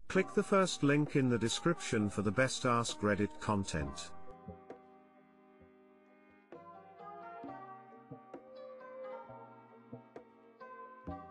Click the first link in the description for the best Askreddit content.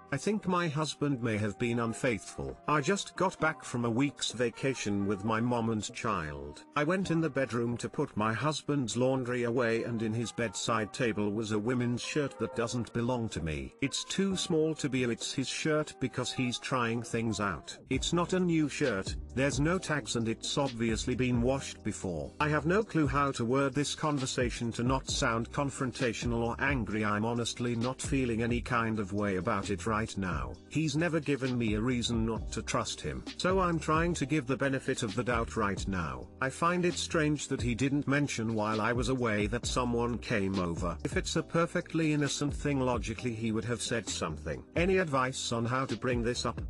I think my husband may have been unfaithful. I just got back from a week's vacation with my mom and child. I went in the bedroom to put my husband's laundry away, and in his bedside table was a women's shirt that doesn't belong to me. It's too small to be it's his shirt because he's trying things out. It's not a new shirt, there's no tags, and it's obviously been washed before. I have no clue how to word this conversation to not sound confrontational or angry. I'm honestly not feeling any kind of way about it right now. He's never given me a reason not to trust him, so I'm trying to give the benefit of the doubt right now. I find it strange that he didn't mention while I was away that someone came over. If it's a perfectly innocent thing, logically he would have said something. Any advice on how to bring this up?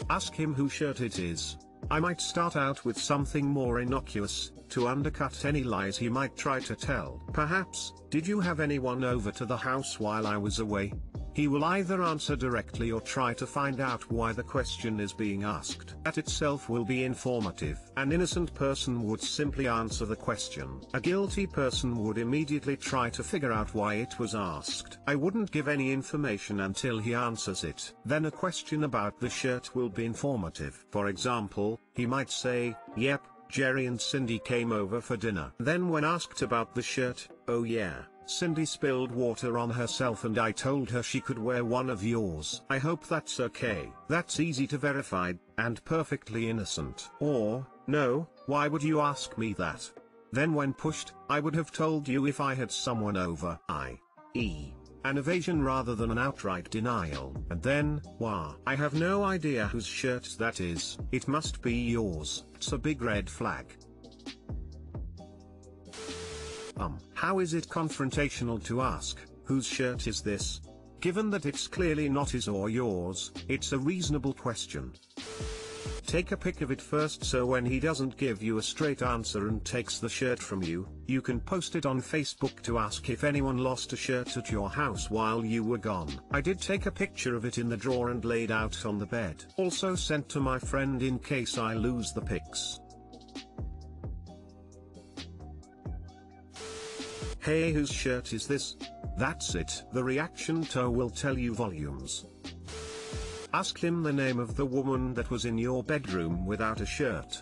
Ask him whose shirt it is. I might start out with something more innocuous, to undercut any lies he might try to tell. Perhaps, did you have anyone over to the house while I was away? He will either answer directly or try to find out why the question is being asked. That itself will be informative. An innocent person would simply answer the question. A guilty person would immediately try to figure out why it was asked. I wouldn't give any information until he answers it. Then a question about the shirt will be informative. For example, he might say, "Yep, Jerry and Cindy came over for dinner." Then when asked about the shirt, "Oh yeah, Cindy spilled water on herself and I told her she could wear one of yours. I hope that's okay." That's easy to verify, and perfectly innocent. Or, "No, why would you ask me that?" Then when pushed, I would have told you if I had someone over. I.e., an evasion rather than an outright denial. And then, "Wah, I have no idea whose shirt that is. It must be yours." It's a big red flag. How is it confrontational to ask, "Whose shirt is this?" Given that it's clearly not his or yours, it's a reasonable question. Take a pic of it first, so when he doesn't give you a straight answer and takes the shirt from you, you can post it on Facebook to ask if anyone lost a shirt at your house while you were gone. I did take a picture of it in the drawer and laid out on the bed. Also sent to my friend in case I lose the pics. "Hey, whose shirt is this?" That's it. The reaction to will tell you volumes. Ask him the name of the woman that was in your bedroom without a shirt.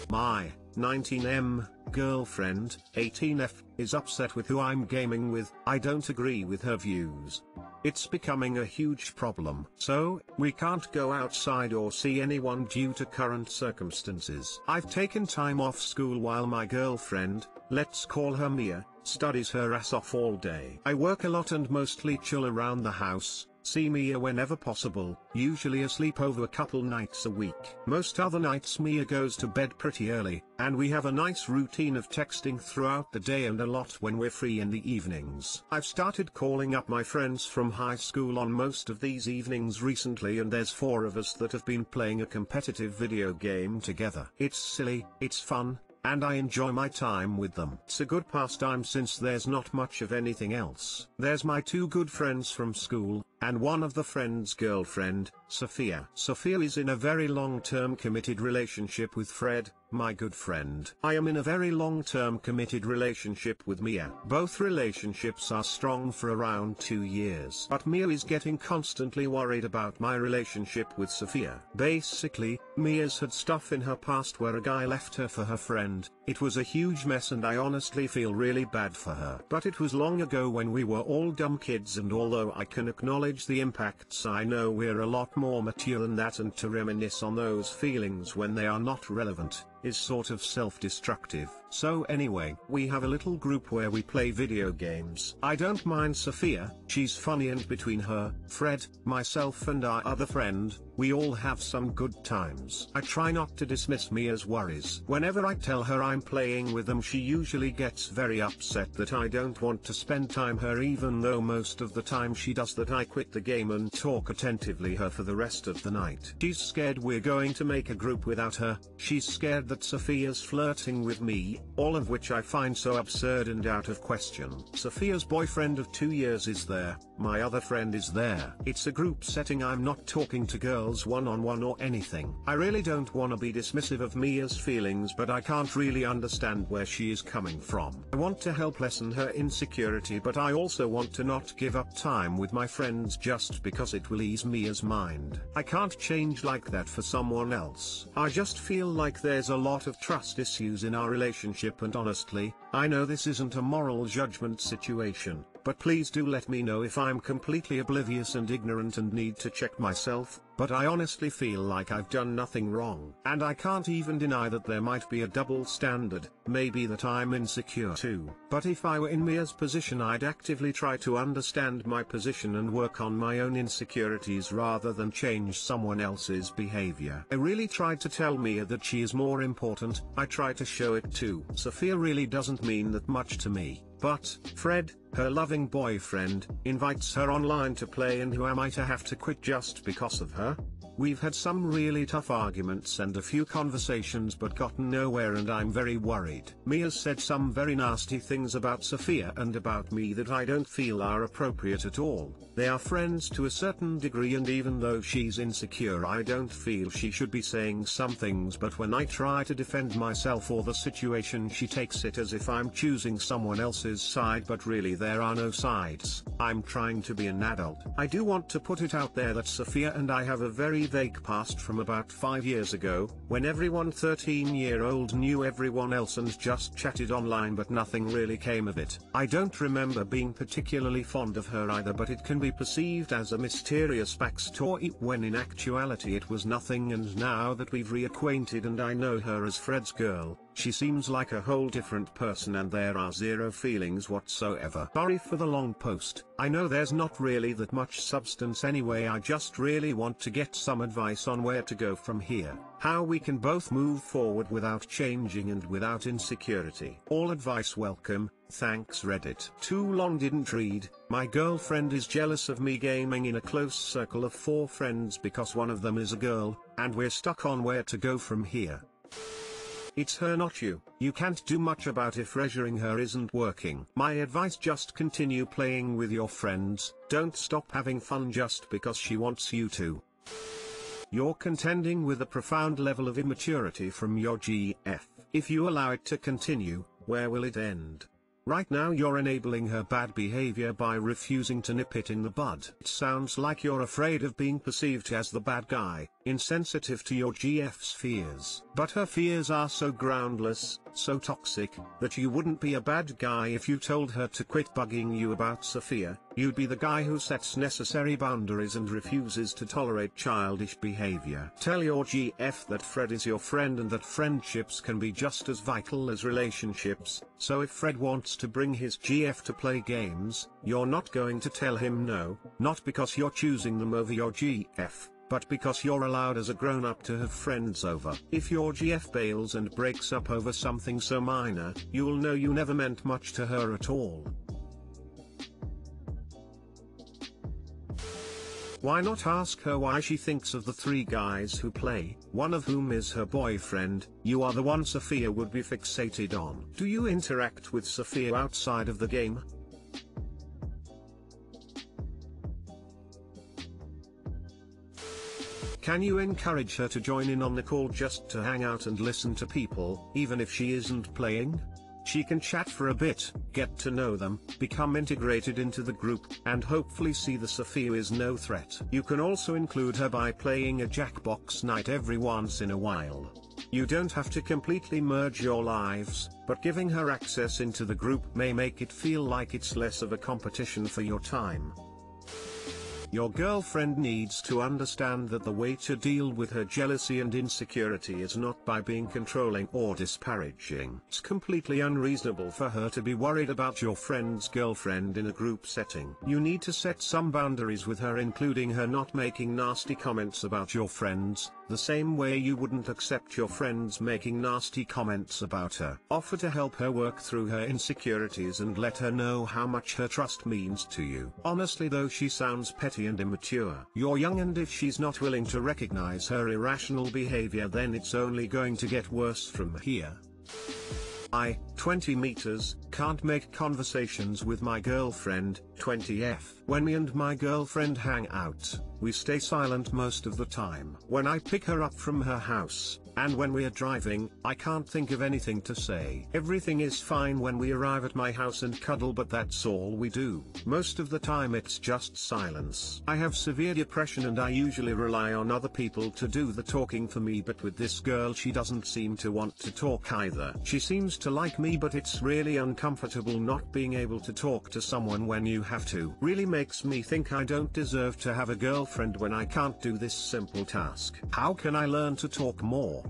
My 19M girlfriend, 18F, is upset with who I'm gaming with. I don't agree with her views. It's becoming a huge problem. So, we can't go outside or see anyone due to current circumstances. I've taken time off school while my girlfriend, let's call her Mia, studies her ass off all day. I work a lot and mostly chill around the house. See Mia whenever possible, usually a sleepover couple nights a week. Most other nights Mia goes to bed pretty early, and we have a nice routine of texting throughout the day and a lot when we're free in the evenings. I've started calling up my friends from high school on most of these evenings recently, and there's 4 of us that have been playing a competitive video game together. It's silly, it's fun, and I enjoy my time with them. It's a good pastime since there's not much of anything else. There's my 2 good friends from school, and one of the friend's girlfriend, Sophia. Sophia is in a very long-term committed relationship with Fred, my good friend. I am in a very long-term committed relationship with Mia. Both relationships are strong for around 2 years. But Mia is getting constantly worried about my relationship with Sophia. Basically, Mia's had stuff in her past where a guy left her for her friend. It was a huge mess and I honestly feel really bad for her. But it was long ago when we were all dumb kids, and although I can acknowledge the impacts, I know we're a lot more mature than that, and to reminisce on those feelings when they are not relevant is sort of self-destructive. So anyway, we have a little group where we play video games. I don't mind Sophia, she's funny, and between her, Fred, myself and our other friend, we all have some good times. I try not to dismiss Mia's worries. Whenever I tell her I'm playing with them, she usually gets very upset that I don't want to spend time her, even though most of the time she does that. I quit the game and talk attentively her for the rest of the night. She's scared we're going to make a group without her. She's scared that that Sophia's flirting with me, all of which I find so absurd and out of question. Sophia's boyfriend of 2 years is there, my other friend is there. It's a group setting, I'm not talking to girls one-on-one or anything. I really don't want to be dismissive of Mia's feelings, but I can't really understand where she is coming from. I want to help lessen her insecurity, but I also want to not give up time with my friends just because it will ease Mia's mind. I can't change like that for someone else. I just feel like there's a lot of trust issues in our relationship, and honestly, I know this isn't a moral judgment situation, but please do let me know if I'm completely oblivious and ignorant and need to check myself, but I honestly feel like I've done nothing wrong. And I can't even deny that there might be a double standard, maybe that I'm insecure too. But if I were in Mia's position, I'd actively try to understand my position and work on my own insecurities rather than change someone else's behavior. I really tried to tell Mia that she is more important, I try to show it too. Sophia really doesn't mean that much to me. But, Fred, her loving boyfriend, invites her online to play, and who am I to have to quit just because of her? We've had some really tough arguments and a few conversations but gotten nowhere, and I'm very worried. Mia's said some very nasty things about Sophia and about me that I don't feel are appropriate at all. They are friends to a certain degree, and even though she's insecure, I don't feel she should be saying some things, but when I try to defend myself or the situation, she takes it as if I'm choosing someone else's side, but really there are no sides. I'm trying to be an adult. I do want to put it out there that Sophia and I have a very vague past from about 5 years ago, when everyone 13-year-old knew everyone else and just chatted online, but nothing really came of it. I don't remember being particularly fond of her either, but it can be perceived as a mysterious backstory when in actuality it was nothing, and now that we've reacquainted and I know her as Fred's girl, she seems like a whole different person and there are zero feelings whatsoever. Sorry for the long post. I know there's not really that much substance anyway, I just really want to get some advice on where to go from here. How we can both move forward without changing and without insecurity. All advice welcome, thanks Reddit. Too long didn't read. My girlfriend is jealous of me gaming in a close circle of 4 friends because one of them is a girl, and we're stuck on where to go from here. It's her, not you. You can't do much about if pressuring her isn't working. My advice: just continue playing with your friends, don't stop having fun just because she wants you to. You're contending with a profound level of immaturity from your GF. If you allow it to continue, where will it end? Right now you're enabling her bad behavior by refusing to nip it in the bud. It sounds like you're afraid of being perceived as the bad guy, insensitive to your GF's fears. But her fears are so groundless, so toxic, that you wouldn't be a bad guy if you told her to quit bugging you about Sophia. You'd be the guy who sets necessary boundaries and refuses to tolerate childish behavior. Tell your GF that Fred is your friend and that friendships can be just as vital as relationships, so if Fred wants to bring his GF to play games, you're not going to tell him no, not because you're choosing them over your GF, but because you're allowed as a grown-up to have friends over. If your GF bails and breaks up over something so minor, you'll know you never meant much to her at all. Why not ask her why she thinks of the 3 guys who play, one of whom is her boyfriend? You are the one Sophia would be fixated on. Do you interact with Sophia outside of the game? Can you encourage her to join in on the call just to hang out and listen to people, even if she isn't playing? She can chat for a bit, get to know them, become integrated into the group, and hopefully see that Sophia is no threat. You can also include her by playing a Jackbox night every once in a while. You don't have to completely merge your lives, but giving her access into the group may make it feel like it's less of a competition for your time. Your girlfriend needs to understand that the way to deal with her jealousy and insecurity is not by being controlling or disparaging. It's completely unreasonable for her to be worried about your friend's girlfriend in a group setting. You need to set some boundaries with her, including her not making nasty comments about your friends, the same way you wouldn't accept your friends making nasty comments about her. Offer to help her work through her insecurities and let her know how much her trust means to you. Honestly though, she sounds petty and immature. You're young, and if she's not willing to recognize her irrational behavior, then it's only going to get worse from here. 20 meters, can't make conversations with my girlfriend. 20F. When me and my girlfriend hang out, we stay silent most of the time. When I pick her up from her house, and when we are driving, I can't think of anything to say. Everything is fine when we arrive at my house and cuddle, but that's all we do. Most of the time it's just silence. I have severe depression and I usually rely on other people to do the talking for me, but with this girl she doesn't seem to want to talk either. She seems to like me, but it's really uncomfortable not being able to talk to someone when you have to. Really makes me think I don't deserve to have a girlfriend when I can't do this simple task. How can I learn to talk more?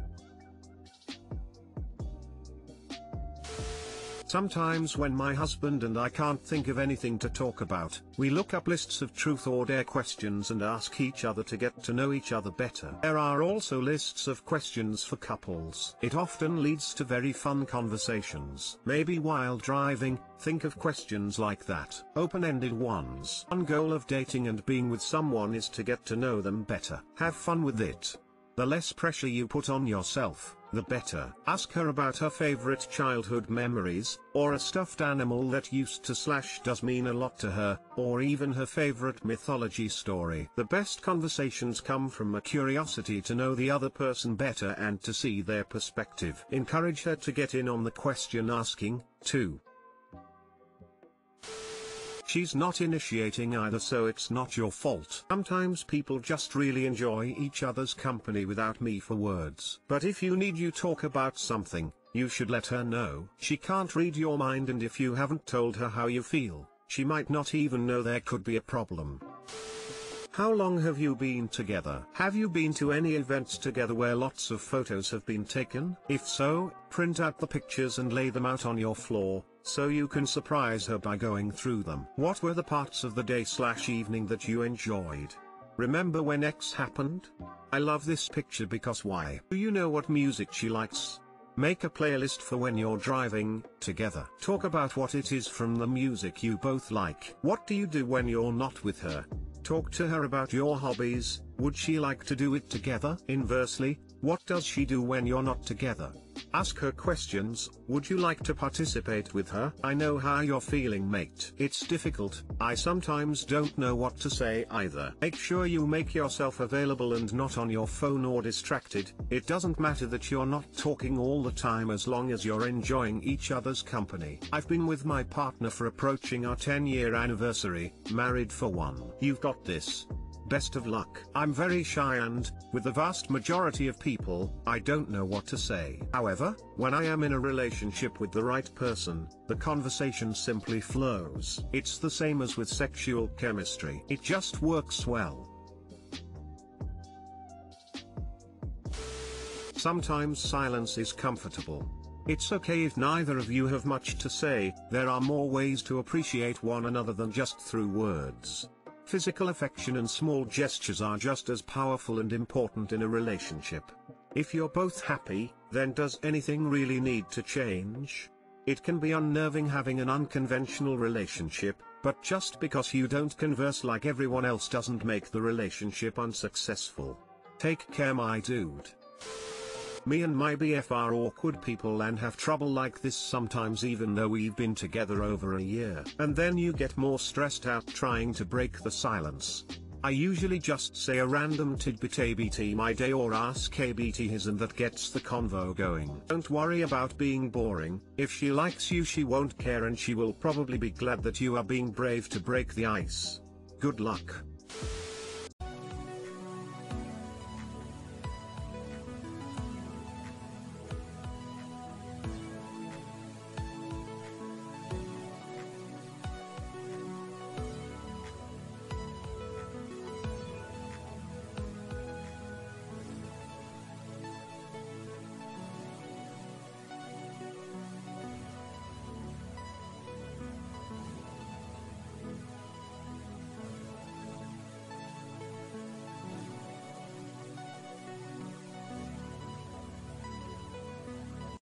Sometimes when my husband and I can't think of anything to talk about, we look up lists of truth or dare questions and ask each other to get to know each other better. There are also lists of questions for couples. It often leads to very fun conversations. Maybe while driving, think of questions like that. Open-ended ones. One goal of dating and being with someone is to get to know them better. Have fun with it. The less pressure you put on yourself, the better. Ask her about her favorite childhood memories, or a stuffed animal that used to / does mean a lot to her, or even her favorite mythology story. The best conversations come from a curiosity to know the other person better and to see their perspective. Encourage her to get in on the question asking, too. She's not initiating either, so it's not your fault. Sometimes people just really enjoy each other's company without me for words. But if you need to talk about something, you should let her know. She can't read your mind, and if you haven't told her how you feel, she might not even know there could be a problem. How long have you been together? Have you been to any events together where lots of photos have been taken? If so, print out the pictures and lay them out on your floor, so you can surprise her by going through them. What were the parts of the day / evening that you enjoyed? Remember when X happened? I love this picture because why? Do you know what music she likes? Make a playlist for when you're driving together. Talk about what it is from the music you both like. What do you do when you're not with her? Talk to her about your hobbies. Would she like to do it together? Inversely, what does she do when you're not together? Ask her questions. Would you like to participate with her? I know how you're feeling, mate. It's difficult. I sometimes don't know what to say either. Make sure you make yourself available and not on your phone or distracted. It doesn't matter that you're not talking all the time as long as you're enjoying each other's company. I've been with my partner for approaching our 10-year anniversary, married for 1. You've got this. Best of luck. I'm very shy and, with the vast majority of people, I don't know what to say. However, when I am in a relationship with the right person, the conversation simply flows. It's the same as with sexual chemistry. It just works well. Sometimes silence is comfortable. It's okay if neither of you have much to say. There are more ways to appreciate one another than just through words. Physical affection and small gestures are just as powerful and important in a relationship. If you're both happy, then does anything really need to change? It can be unnerving having an unconventional relationship, but just because you don't converse like everyone else doesn't make the relationship unsuccessful. Take care, my dude. Me and my BF are awkward people and have trouble like this sometimes, even though we've been together over a year. And then you get more stressed out trying to break the silence. I usually just say a random tidbit ABT my day or ask ABT his, and that gets the convo going. Don't worry about being boring. If she likes you, she won't care, and she will probably be glad that you are being brave to break the ice. Good luck.